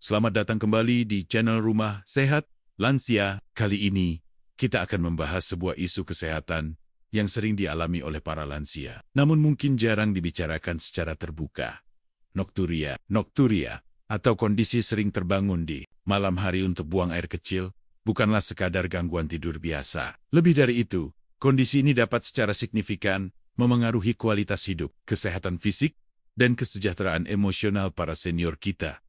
selamat datang kembali di channel Rumah Sehat Lansia. Kali ini, kita akan membahas sebuah isu kesehatan yang sering dialami oleh para lansia, namun mungkin jarang dibicarakan secara terbuka. Nokturia. Nokturia, atau kondisi sering terbangun di malam hari untuk buang air kecil, bukanlah sekadar gangguan tidur biasa. Lebih dari itu, kondisi ini dapat secara signifikan memengaruhi kualitas hidup, kesehatan fisik, dan kesejahteraan emosional para senior kita.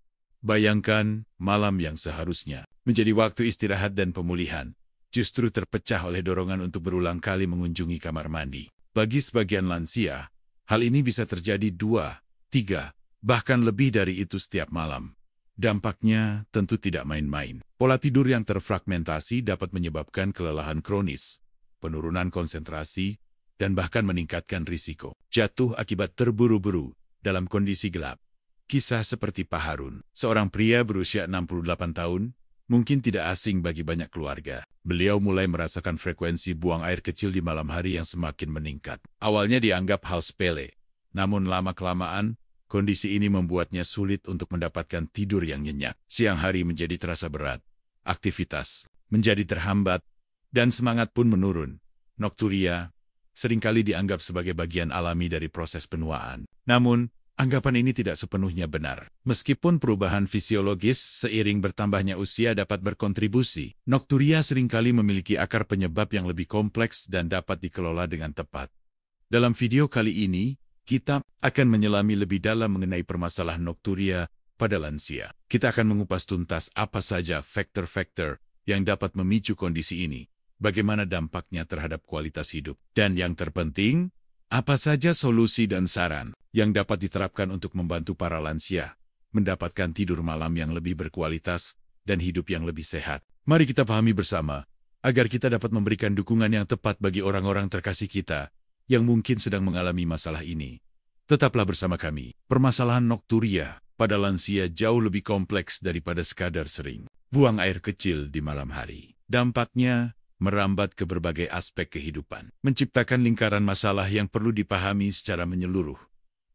Bayangkan, malam yang seharusnya menjadi waktu istirahat dan pemulihan, justru terpecah oleh dorongan untuk berulang kali mengunjungi kamar mandi. Bagi sebagian lansia, hal ini bisa terjadi 2, 3, bahkan lebih dari itu setiap malam. Dampaknya tentu tidak main-main. Pola tidur yang terfragmentasi dapat menyebabkan kelelahan kronis, penurunan konsentrasi, dan bahkan meningkatkan risiko jatuh akibat terburu-buru dalam kondisi gelap. Kisah seperti Pak Harun, seorang pria berusia 68 tahun, mungkin tidak asing bagi banyak keluarga. Beliau mulai merasakan frekuensi buang air kecil di malam hari yang semakin meningkat. Awalnya dianggap hal sepele, namun lama-kelamaan, kondisi ini membuatnya sulit untuk mendapatkan tidur yang nyenyak. Siang hari menjadi terasa berat, aktivitas menjadi terhambat, dan semangat pun menurun. Nokturia seringkali dianggap sebagai bagian alami dari proses penuaan. Namun, anggapan ini tidak sepenuhnya benar. Meskipun perubahan fisiologis seiring bertambahnya usia dapat berkontribusi, nokturia seringkali memiliki akar penyebab yang lebih kompleks dan dapat dikelola dengan tepat. Dalam video kali ini, kita akan menyelami lebih dalam mengenai permasalahan nokturia pada lansia. Kita akan mengupas tuntas apa saja faktor-faktor yang dapat memicu kondisi ini, bagaimana dampaknya terhadap kualitas hidup, dan yang terpenting, apa saja solusi dan saran yang dapat diterapkan untuk membantu para lansia mendapatkan tidur malam yang lebih berkualitas dan hidup yang lebih sehat. Mari kita pahami bersama, agar kita dapat memberikan dukungan yang tepat bagi orang-orang terkasih kita yang mungkin sedang mengalami masalah ini. Tetaplah bersama kami. Permasalahan nokturia pada lansia jauh lebih kompleks daripada sekadar sering buang air kecil di malam hari. Dampaknya merambat ke berbagai aspek kehidupan, menciptakan lingkaran masalah yang perlu dipahami secara menyeluruh.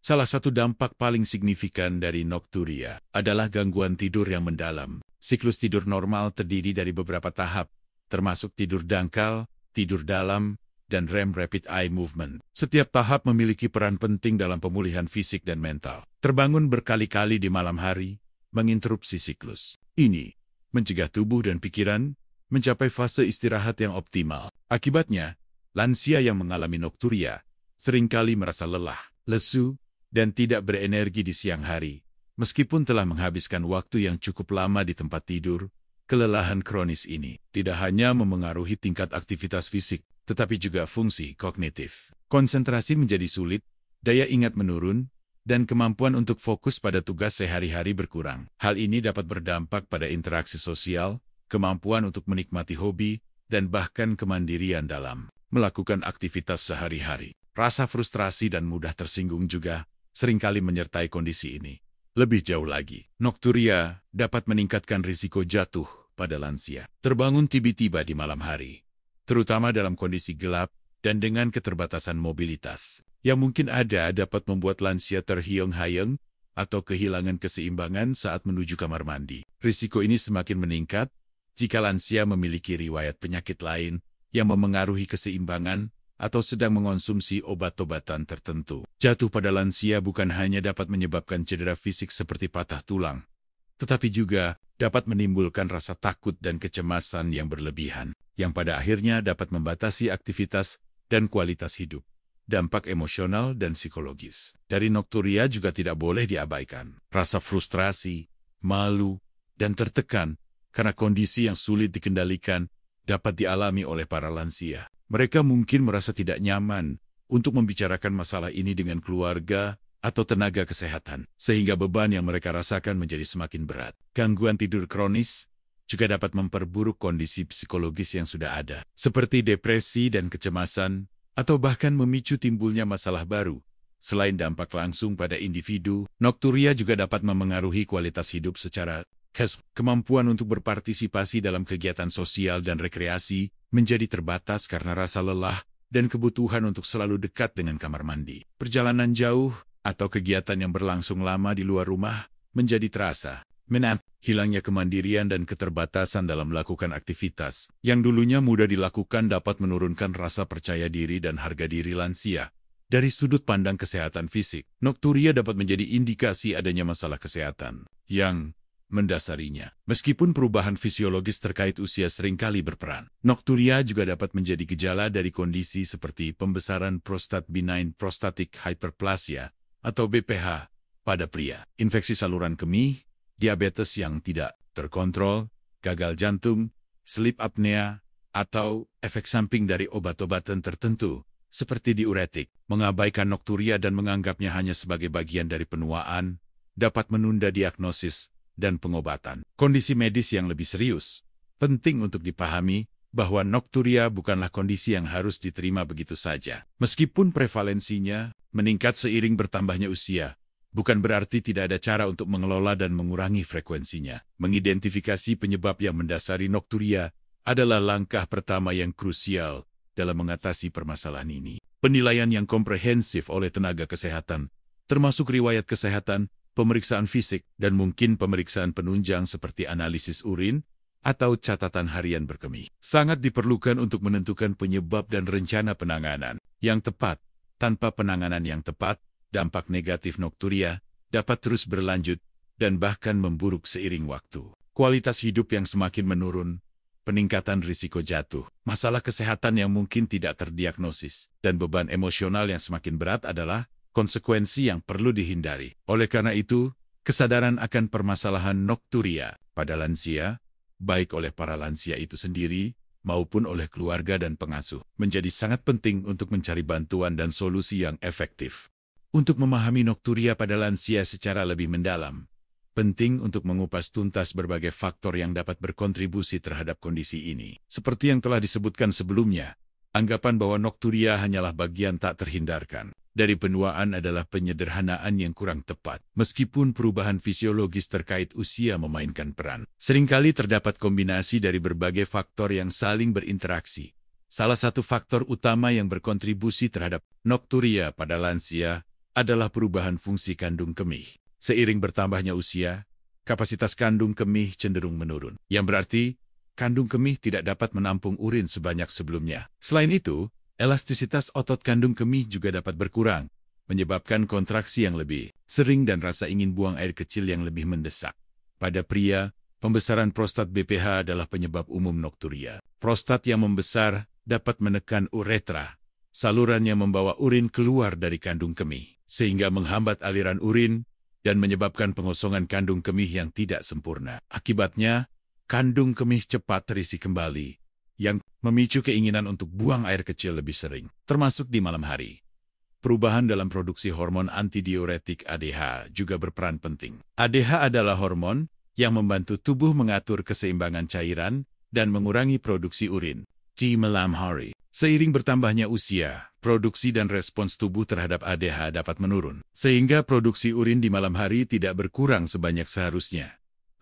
Salah satu dampak paling signifikan dari nokturia adalah gangguan tidur yang mendalam. Siklus tidur normal terdiri dari beberapa tahap, termasuk tidur dangkal, tidur dalam, dan REM Rapid Eye Movement. Setiap tahap memiliki peran penting dalam pemulihan fisik dan mental. Terbangun berkali-kali di malam hari, menginterupsi siklus ini, mencegah tubuh dan pikiran mencapai fase istirahat yang optimal. Akibatnya, lansia yang mengalami nokturia seringkali merasa lelah, lesu, dan tidak berenergi di siang hari. Meskipun telah menghabiskan waktu yang cukup lama di tempat tidur, kelelahan kronis ini tidak hanya memengaruhi tingkat aktivitas fisik, tetapi juga fungsi kognitif. Konsentrasi menjadi sulit, daya ingat menurun, dan kemampuan untuk fokus pada tugas sehari-hari berkurang. Hal ini dapat berdampak pada interaksi sosial, kemampuan untuk menikmati hobi, dan bahkan kemandirian dalam melakukan aktivitas sehari-hari. Rasa frustrasi dan mudah tersinggung juga seringkali menyertai kondisi ini. Lebih jauh lagi, nokturia dapat meningkatkan risiko jatuh pada lansia. Terbangun tiba-tiba di malam hari, terutama dalam kondisi gelap dan dengan keterbatasan mobilitas yang mungkin dapat membuat lansia terhiang-hiang atau kehilangan keseimbangan saat menuju kamar mandi. Risiko ini semakin meningkat jika lansia memiliki riwayat penyakit lain yang memengaruhi keseimbangan atau sedang mengonsumsi obat-obatan tertentu. Jatuh pada lansia bukan hanya dapat menyebabkan cedera fisik seperti patah tulang, tetapi juga dapat menimbulkan rasa takut dan kecemasan yang berlebihan, yang pada akhirnya dapat membatasi aktivitas dan kualitas hidup. Dampak emosional dan psikologis dari nokturia juga tidak boleh diabaikan. Rasa frustrasi, malu, dan tertekan karena kondisi yang sulit dikendalikan dapat dialami oleh para lansia. Mereka mungkin merasa tidak nyaman untuk membicarakan masalah ini dengan keluarga atau tenaga kesehatan, sehingga beban yang mereka rasakan menjadi semakin berat. Gangguan tidur kronis juga dapat memperburuk kondisi psikologis yang sudah ada, seperti depresi dan kecemasan, atau bahkan memicu timbulnya masalah baru. Selain dampak langsung pada individu, nokturia juga dapat memengaruhi kualitas hidup secara kemampuan untuk berpartisipasi dalam kegiatan sosial dan rekreasi menjadi terbatas karena rasa lelah dan kebutuhan untuk selalu dekat dengan kamar mandi. Perjalanan jauh atau kegiatan yang berlangsung lama di luar rumah menjadi terasa hilangnya kemandirian dan keterbatasan dalam melakukan aktivitas yang dulunya mudah dilakukan dapat menurunkan rasa percaya diri dan harga diri lansia. Dari sudut pandang kesehatan fisik, nokturia dapat menjadi indikasi adanya masalah kesehatan yang mendasarinya. Meskipun perubahan fisiologis terkait usia seringkali berperan, nokturia juga dapat menjadi gejala dari kondisi seperti pembesaran prostat benign prostatic hyperplasia atau BPH pada pria, infeksi saluran kemih, diabetes yang tidak terkontrol, gagal jantung, sleep apnea, atau efek samping dari obat-obatan tertentu, seperti diuretik. Mengabaikan nokturia dan menganggapnya hanya sebagai bagian dari penuaan, dapat menunda diagnosis dan pengobatan. Kondisi medis yang lebih serius, penting untuk dipahami bahwa nokturia bukanlah kondisi yang harus diterima begitu saja. Meskipun prevalensinya meningkat seiring bertambahnya usia, bukan berarti tidak ada cara untuk mengelola dan mengurangi frekuensinya. Mengidentifikasi penyebab yang mendasari nokturia adalah langkah pertama yang krusial dalam mengatasi permasalahan ini. Penilaian yang komprehensif oleh tenaga kesehatan, termasuk riwayat kesehatan, pemeriksaan fisik, dan mungkin pemeriksaan penunjang seperti analisis urin atau catatan harian berkemih, sangat diperlukan untuk menentukan penyebab dan rencana penanganan yang tepat. Tanpa penanganan yang tepat, dampak negatif nokturia dapat terus berlanjut dan bahkan memburuk seiring waktu. Kualitas hidup yang semakin menurun, peningkatan risiko jatuh, masalah kesehatan yang mungkin tidak terdiagnosis, dan beban emosional yang semakin berat adalah konsekuensi yang perlu dihindari. Oleh karena itu, kesadaran akan permasalahan nokturia pada lansia, baik oleh para lansia itu sendiri maupun oleh keluarga dan pengasuh, menjadi sangat penting untuk mencari bantuan dan solusi yang efektif. Untuk memahami nokturia pada lansia secara lebih mendalam, penting untuk mengupas tuntas berbagai faktor yang dapat berkontribusi terhadap kondisi ini. Seperti yang telah disebutkan sebelumnya, anggapan bahwa nokturia hanyalah bagian tak terhindarkan dari penuaan adalah penyederhanaan yang kurang tepat. Meskipun perubahan fisiologis terkait usia memainkan peran, seringkali terdapat kombinasi dari berbagai faktor yang saling berinteraksi. Salah satu faktor utama yang berkontribusi terhadap nokturia pada lansia adalah perubahan fungsi kandung kemih. Seiring bertambahnya usia, kapasitas kandung kemih cenderung menurun, yang berarti kandung kemih tidak dapat menampung urin sebanyak sebelumnya. Selain itu, elastisitas otot kandung kemih juga dapat berkurang, menyebabkan kontraksi yang lebih sering dan rasa ingin buang air kecil yang lebih mendesak. Pada pria, pembesaran prostat BPH adalah penyebab umum nokturia. Prostat yang membesar dapat menekan uretra, saluran yang membawa urin keluar dari kandung kemih, sehingga menghambat aliran urin dan menyebabkan pengosongan kandung kemih yang tidak sempurna. Akibatnya, kandung kemih cepat terisi kembali, yang memicu keinginan untuk buang air kecil lebih sering, termasuk di malam hari. Perubahan dalam produksi hormon antidiuretik ADH juga berperan penting. ADH adalah hormon yang membantu tubuh mengatur keseimbangan cairan dan mengurangi produksi urin di malam hari. Seiring bertambahnya usia, produksi dan respons tubuh terhadap ADH dapat menurun, sehingga produksi urin di malam hari tidak berkurang sebanyak seharusnya.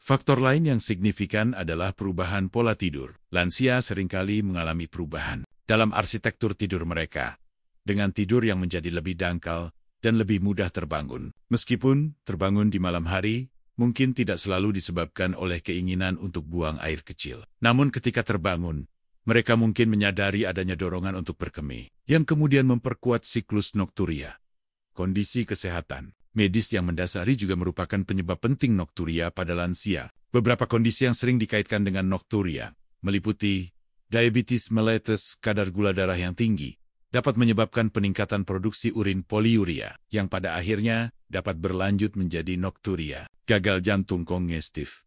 Faktor lain yang signifikan adalah perubahan pola tidur. Lansia seringkali mengalami perubahan dalam arsitektur tidur mereka, dengan tidur yang menjadi lebih dangkal dan lebih mudah terbangun. Meskipun terbangun di malam hari, mungkin tidak selalu disebabkan oleh keinginan untuk buang air kecil. Namun ketika terbangun, mereka mungkin menyadari adanya dorongan untuk berkemih, yang kemudian memperkuat siklus nokturia. Kondisi kesehatan medis yang mendasari juga merupakan penyebab penting nokturia pada lansia. Beberapa kondisi yang sering dikaitkan dengan nokturia meliputi diabetes mellitus, kadar gula darah yang tinggi, dapat menyebabkan peningkatan produksi urin poliuria, yang pada akhirnya dapat berlanjut menjadi nokturia. Gagal jantung kongestif.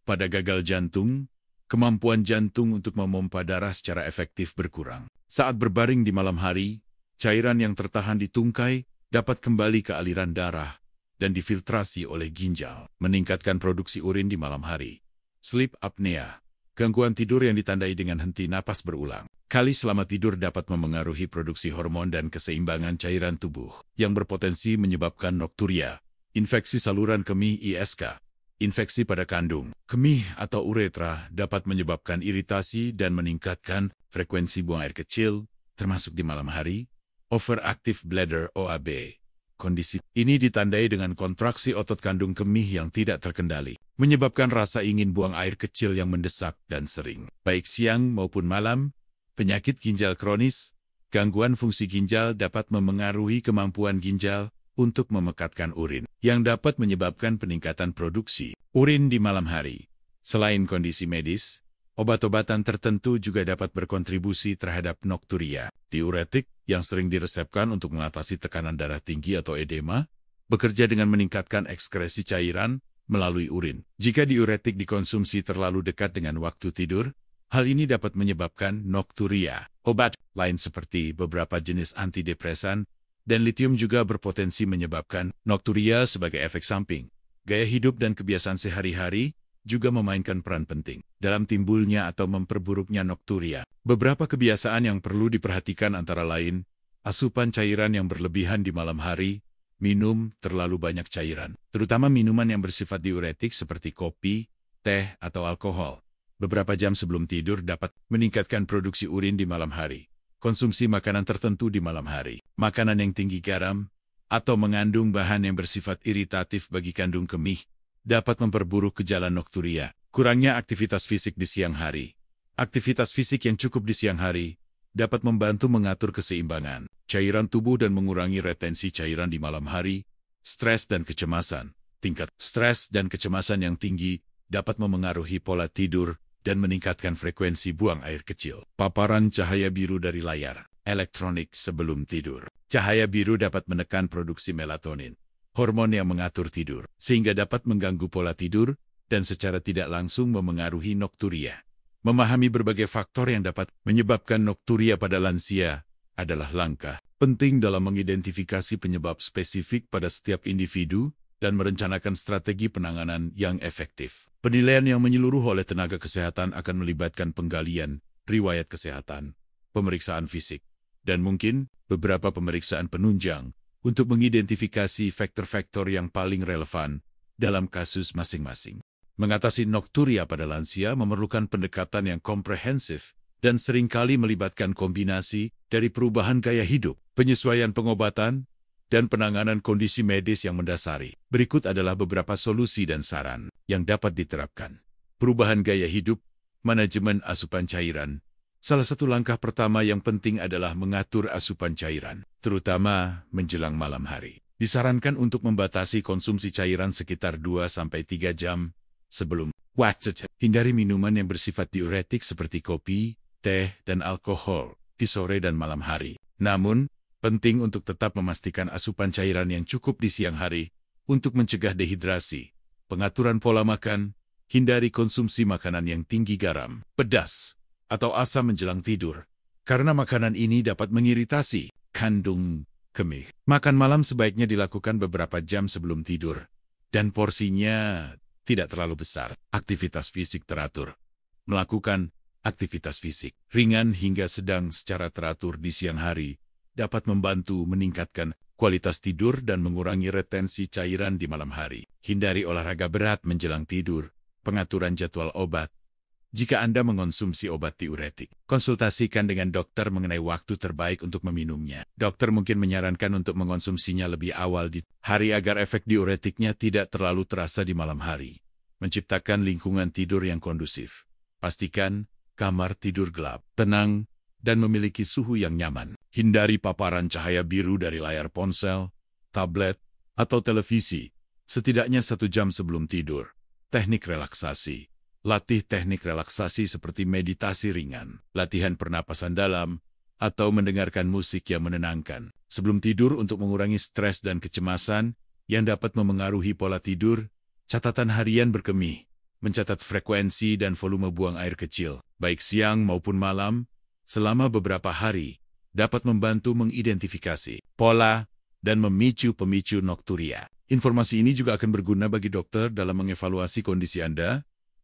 Pada gagal jantung, kemampuan jantung untuk memompa darah secara efektif berkurang. Saat berbaring di malam hari, cairan yang tertahan di tungkai dapat kembali ke aliran darah dan difiltrasi oleh ginjal, meningkatkan produksi urin di malam hari. Sleep apnea, gangguan tidur yang ditandai dengan henti napas berulang kali selama tidur dapat memengaruhi produksi hormon dan keseimbangan cairan tubuh, yang berpotensi menyebabkan nokturia. Infeksi saluran kemih ISK, infeksi pada kandung kemih atau uretra dapat menyebabkan iritasi dan meningkatkan frekuensi buang air kecil, termasuk di malam hari. Overactive bladder OAB. Kondisi ini ditandai dengan kontraksi otot kandung kemih yang tidak terkendali, menyebabkan rasa ingin buang air kecil yang mendesak dan sering. Baik siang maupun malam, penyakit ginjal kronis, gangguan fungsi ginjal dapat memengaruhi kemampuan ginjal untuk memekatkan urin, yang dapat menyebabkan peningkatan produksi urin di malam hari. Selain kondisi medis, obat-obatan tertentu juga dapat berkontribusi terhadap nokturia. Diuretik yang sering diresepkan untuk mengatasi tekanan darah tinggi atau edema, bekerja dengan meningkatkan ekskresi cairan melalui urin. Jika diuretik dikonsumsi terlalu dekat dengan waktu tidur, hal ini dapat menyebabkan nokturia. Obat lain seperti beberapa jenis antidepresan dan litium juga berpotensi menyebabkan nokturia sebagai efek samping. Gaya hidup dan kebiasaan sehari-hari juga memainkan peran penting dalam timbulnya atau memperburuknya nokturia. Beberapa kebiasaan yang perlu diperhatikan antara lain, asupan cairan yang berlebihan di malam hari, minum terlalu banyak cairan, terutama minuman yang bersifat diuretik seperti kopi, teh, atau alkohol. Beberapa jam sebelum tidur dapat meningkatkan produksi urin di malam hari. Konsumsi makanan tertentu di malam hari, makanan yang tinggi garam, atau mengandung bahan yang bersifat iritatif bagi kandung kemih, dapat memperburuk gejala nokturia. Kurangnya aktivitas fisik di siang hari. Aktivitas fisik yang cukup di siang hari dapat membantu mengatur keseimbangan cairan tubuh dan mengurangi retensi cairan di malam hari. Stres dan kecemasan. Tingkat stres dan kecemasan yang tinggi dapat memengaruhi pola tidur dan meningkatkan frekuensi buang air kecil. Paparan cahaya biru dari layar elektronik sebelum tidur. Cahaya biru dapat menekan produksi melatonin, hormon yang mengatur tidur, sehingga dapat mengganggu pola tidur dan secara tidak langsung memengaruhi nokturia. Memahami berbagai faktor yang dapat menyebabkan nokturia pada lansia adalah langkah penting dalam mengidentifikasi penyebab spesifik pada setiap individu dan merencanakan strategi penanganan yang efektif. Penilaian yang menyeluruh oleh tenaga kesehatan akan melibatkan penggalian riwayat kesehatan, pemeriksaan fisik, dan mungkin beberapa pemeriksaan penunjang untuk mengidentifikasi faktor-faktor yang paling relevan dalam kasus masing-masing. Mengatasi nokturia pada lansia memerlukan pendekatan yang komprehensif dan seringkali melibatkan kombinasi dari perubahan gaya hidup, penyesuaian pengobatan, dan penanganan kondisi medis yang mendasari. Berikut adalah beberapa solusi dan saran yang dapat diterapkan. Perubahan gaya hidup, manajemen asupan cairan. Salah satu langkah pertama yang penting adalah mengatur asupan cairan, terutama menjelang malam hari. Disarankan untuk membatasi konsumsi cairan sekitar 2-3 jam sebelum waktu. Hindari minuman yang bersifat diuretik seperti kopi, teh, dan alkohol di sore dan malam hari. Namun, penting untuk tetap memastikan asupan cairan yang cukup di siang hari untuk mencegah dehidrasi. Pengaturan pola makan, hindari konsumsi makanan yang tinggi garam, pedas, atau asam menjelang tidur, karena makanan ini dapat mengiritasi kandung kemih. Makan malam sebaiknya dilakukan beberapa jam sebelum tidur, dan porsinya tidak terlalu besar. Aktivitas fisik teratur. Melakukan aktivitas fisik ringan hingga sedang secara teratur di siang hari dapat membantu meningkatkan kualitas tidur dan mengurangi retensi cairan di malam hari. Hindari olahraga berat menjelang tidur. Pengaturan jadwal obat. Jika Anda mengonsumsi obat diuretik, konsultasikan dengan dokter mengenai waktu terbaik untuk meminumnya. Dokter mungkin menyarankan untuk mengonsumsinya lebih awal di hari agar efek diuretiknya tidak terlalu terasa di malam hari. Menciptakan lingkungan tidur yang kondusif. Pastikan kamar tidur gelap, tenang, dan memiliki suhu yang nyaman. Hindari paparan cahaya biru dari layar ponsel, tablet, atau televisi, setidaknya 1 jam sebelum tidur. Teknik relaksasi. Latih teknik relaksasi seperti meditasi ringan, latihan pernapasan dalam, atau mendengarkan musik yang menenangkan sebelum tidur untuk mengurangi stres dan kecemasan yang dapat memengaruhi pola tidur. Catatan harian berkemih, mencatat frekuensi dan volume buang air kecil, baik siang maupun malam, selama beberapa hari, dapat membantu mengidentifikasi pola dan memicu pemicu nokturia. Informasi ini juga akan berguna bagi dokter dalam mengevaluasi kondisi Anda.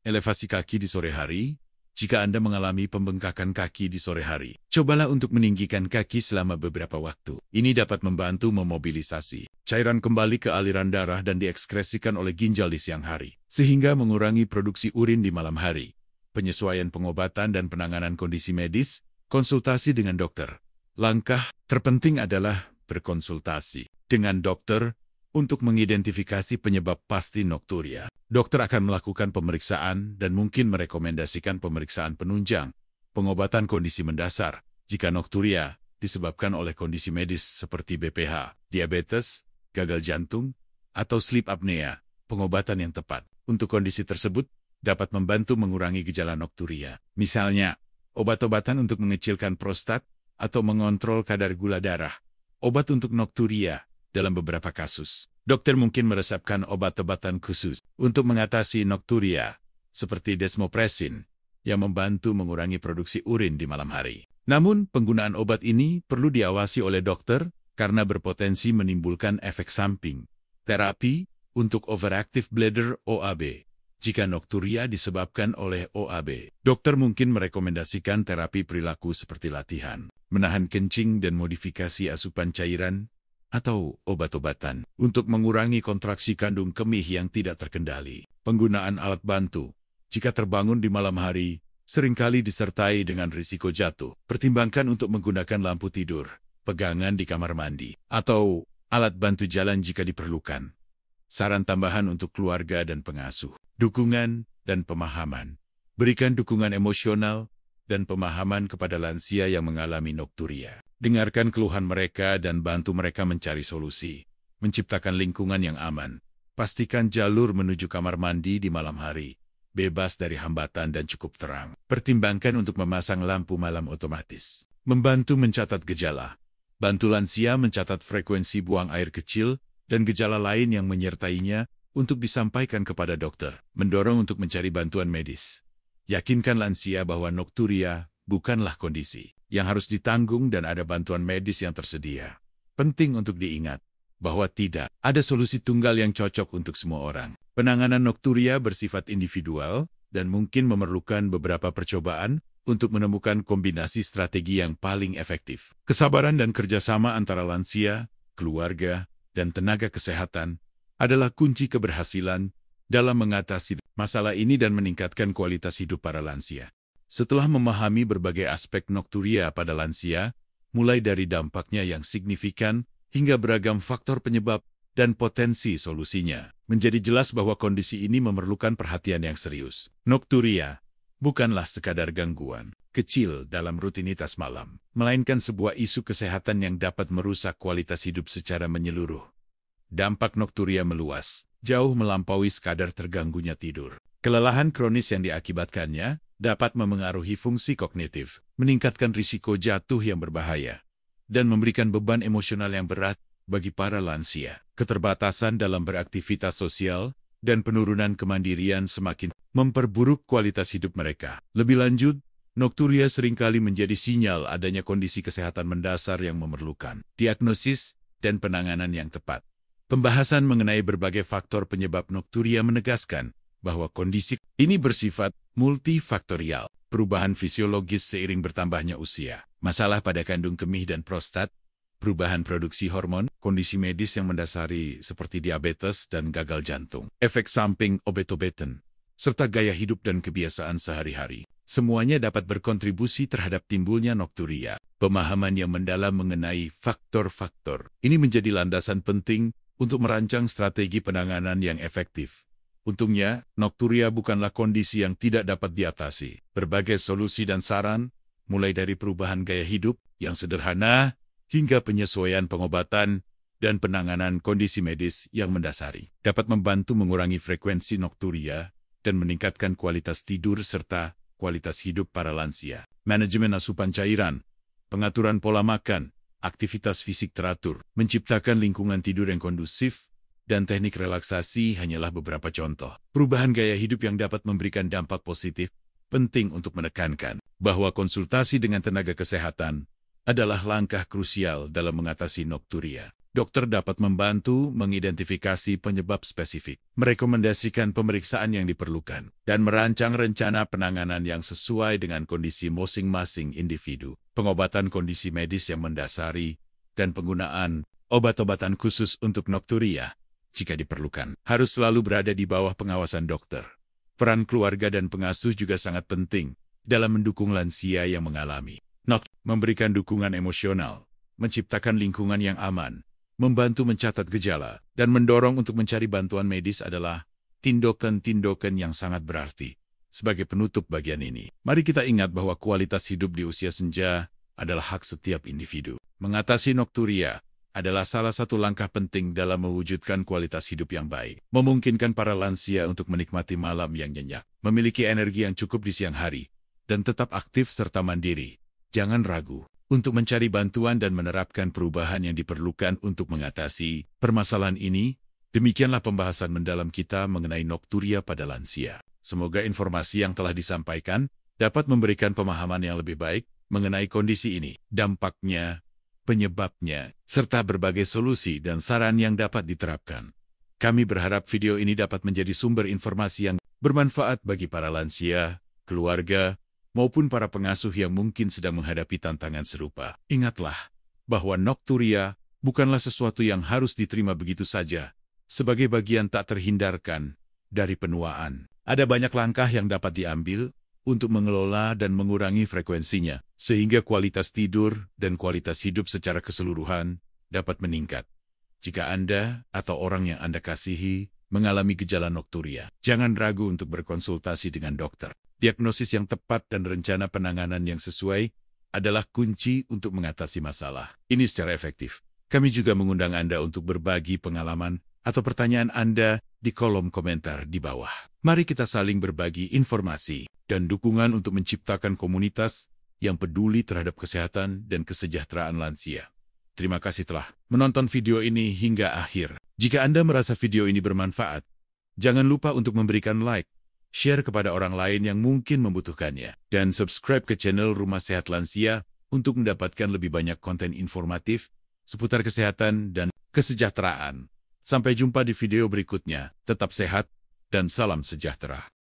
Elevasi kaki di sore hari. Jika Anda mengalami pembengkakan kaki di sore hari, cobalah untuk meninggikan kaki selama beberapa waktu. Ini dapat membantu memobilisasi cairan kembali ke aliran darah dan diekskresikan oleh ginjal di siang hari, sehingga mengurangi produksi urin di malam hari. Penyesuaian pengobatan dan penanganan kondisi medis, konsultasi dengan dokter. Langkah terpenting adalah berkonsultasi dengan dokter Untuk mengidentifikasi penyebab pasti nokturia, dokter akan melakukan pemeriksaan dan mungkin merekomendasikan pemeriksaan penunjang, pengobatan kondisi mendasar, jika nokturia disebabkan oleh kondisi medis seperti BPH, diabetes, gagal jantung, atau sleep apnea. Pengobatan yang tepat untuk kondisi tersebut dapat membantu mengurangi gejala nokturia. Misalnya, obat-obatan untuk mengecilkan prostat atau mengontrol kadar gula darah. Obat untuk nokturia. Dalam beberapa kasus, dokter mungkin meresepkan obat-obatan khusus untuk mengatasi nokturia, seperti desmopresin, yang membantu mengurangi produksi urin di malam hari. Namun, penggunaan obat ini perlu diawasi oleh dokter karena berpotensi menimbulkan efek samping. Terapi untuk overactive bladder OAB. Jika nokturia disebabkan oleh OAB, dokter mungkin merekomendasikan terapi perilaku seperti latihan, menahan kencing dan modifikasi asupan cairan, atau obat-obatan untuk mengurangi kontraksi kandung kemih yang tidak terkendali. Penggunaan alat bantu, jika terbangun di malam hari, seringkali disertai dengan risiko jatuh. Pertimbangkan untuk menggunakan lampu tidur, pegangan di kamar mandi, atau alat bantu jalan jika diperlukan. Saran tambahan untuk keluarga dan pengasuh, dukungan dan pemahaman. Berikan dukungan emosional dan pemahaman kepada lansia yang mengalami nokturia. Dengarkan keluhan mereka dan bantu mereka mencari solusi. Menciptakan lingkungan yang aman. Pastikan jalur menuju kamar mandi di malam hari bebas dari hambatan dan cukup terang. Pertimbangkan untuk memasang lampu malam otomatis. Membantu mencatat gejala. Bantu lansia mencatat frekuensi buang air kecil dan gejala lain yang menyertainya untuk disampaikan kepada dokter. Mendorong untuk mencari bantuan medis. Yakinkan lansia bahwa nokturia bukanlah kondisi yang harus ditanggung dan ada bantuan medis yang tersedia. Penting untuk diingat bahwa tidak ada solusi tunggal yang cocok untuk semua orang. Penanganan nokturia bersifat individual dan mungkin memerlukan beberapa percobaan untuk menemukan kombinasi strategi yang paling efektif. Kesabaran dan kerjasama antara lansia, keluarga, dan tenaga kesehatan adalah kunci keberhasilan dalam mengatasi masalah ini dan meningkatkan kualitas hidup para lansia. Setelah memahami berbagai aspek nokturia pada lansia, mulai dari dampaknya yang signifikan hingga beragam faktor penyebab dan potensi solusinya, menjadi jelas bahwa kondisi ini memerlukan perhatian yang serius. Nokturia bukanlah sekadar gangguan kecil dalam rutinitas malam, melainkan sebuah isu kesehatan yang dapat merusak kualitas hidup secara menyeluruh. Dampak nokturia meluas, jauh melampaui sekadar terganggunya tidur. Kelelahan kronis yang diakibatkannya dapat memengaruhi fungsi kognitif, meningkatkan risiko jatuh yang berbahaya, dan memberikan beban emosional yang berat bagi para lansia. Keterbatasan dalam beraktivitas sosial dan penurunan kemandirian semakin memperburuk kualitas hidup mereka. Lebih lanjut, nokturia seringkali menjadi sinyal adanya kondisi kesehatan mendasar yang memerlukan diagnosis dan penanganan yang tepat. Pembahasan mengenai berbagai faktor penyebab nokturia menegaskan bahwa kondisi ini bersifat multifaktorial. Perubahan fisiologis seiring bertambahnya usia, masalah pada kandung kemih dan prostat, perubahan produksi hormon, kondisi medis yang mendasari seperti diabetes dan gagal jantung, efek samping obat-obatan, serta gaya hidup dan kebiasaan sehari-hari. Semuanya dapat berkontribusi terhadap timbulnya nokturia. Pemahaman yang mendalam mengenai faktor-faktor ini menjadi landasan penting untuk merancang strategi penanganan yang efektif. Untungnya, nokturia bukanlah kondisi yang tidak dapat diatasi. Berbagai solusi dan saran, mulai dari perubahan gaya hidup yang sederhana, hingga penyesuaian pengobatan dan penanganan kondisi medis yang mendasari, dapat membantu mengurangi frekuensi nokturia dan meningkatkan kualitas tidur serta kualitas hidup para lansia. Manajemen asupan cairan, pengaturan pola makan, aktivitas fisik teratur, menciptakan lingkungan tidur yang kondusif, dan teknik relaksasi hanyalah beberapa contoh. Perubahan gaya hidup yang dapat memberikan dampak positif, penting untuk menekankan bahwa konsultasi dengan tenaga kesehatan adalah langkah krusial dalam mengatasi nokturia. Dokter dapat membantu mengidentifikasi penyebab spesifik, merekomendasikan pemeriksaan yang diperlukan, dan merancang rencana penanganan yang sesuai dengan kondisi masing-masing individu. Pengobatan kondisi medis yang mendasari, dan penggunaan obat-obatan khusus untuk nokturia, jika diperlukan, harus selalu berada di bawah pengawasan dokter. Peran keluarga dan pengasuh juga sangat penting dalam mendukung lansia yang mengalami memberikan dukungan emosional, menciptakan lingkungan yang aman, membantu mencatat gejala, dan mendorong untuk mencari bantuan medis adalah tindakan-tindakan yang sangat berarti. Sebagai penutup bagian ini, mari kita ingat bahwa kualitas hidup di usia senja adalah hak setiap individu. Mengatasi nokturia adalah salah satu langkah penting dalam mewujudkan kualitas hidup yang baik. Memungkinkan para lansia untuk menikmati malam yang nyenyak, memiliki energi yang cukup di siang hari, dan tetap aktif serta mandiri. Jangan ragu untuk mencari bantuan dan menerapkan perubahan yang diperlukan untuk mengatasi permasalahan ini. Demikianlah pembahasan mendalam kita mengenai nokturia pada lansia. Semoga informasi yang telah disampaikan dapat memberikan pemahaman yang lebih baik mengenai kondisi ini, dampaknya, penyebabnya, serta berbagai solusi dan saran yang dapat diterapkan. Kami berharap video ini dapat menjadi sumber informasi yang bermanfaat bagi para lansia, keluarga, maupun para pengasuh yang mungkin sedang menghadapi tantangan serupa. Ingatlah bahwa nokturia bukanlah sesuatu yang harus diterima begitu saja, sebagai bagian tak terhindarkan dari penuaan. Ada banyak langkah yang dapat diambil untuk mengelola dan mengurangi frekuensinya, sehingga kualitas tidur dan kualitas hidup secara keseluruhan dapat meningkat. Jika Anda atau orang yang Anda kasihi mengalami gejala nokturia, jangan ragu untuk berkonsultasi dengan dokter. Diagnosis yang tepat dan rencana penanganan yang sesuai adalah kunci untuk mengatasi masalah ini secara efektif. Kami juga mengundang Anda untuk berbagi pengalaman atau pertanyaan Anda di kolom komentar di bawah. Mari kita saling berbagi informasi dan dukungan untuk menciptakan komunitas yang peduli terhadap kesehatan dan kesejahteraan lansia. Terima kasih telah menonton video ini hingga akhir. Jika Anda merasa video ini bermanfaat, jangan lupa untuk memberikan like, share kepada orang lain yang mungkin membutuhkannya, dan subscribe ke channel Rumah Sehat Lansia untuk mendapatkan lebih banyak konten informatif seputar kesehatan dan kesejahteraan. Sampai jumpa di video berikutnya. Tetap sehat dan salam sejahtera.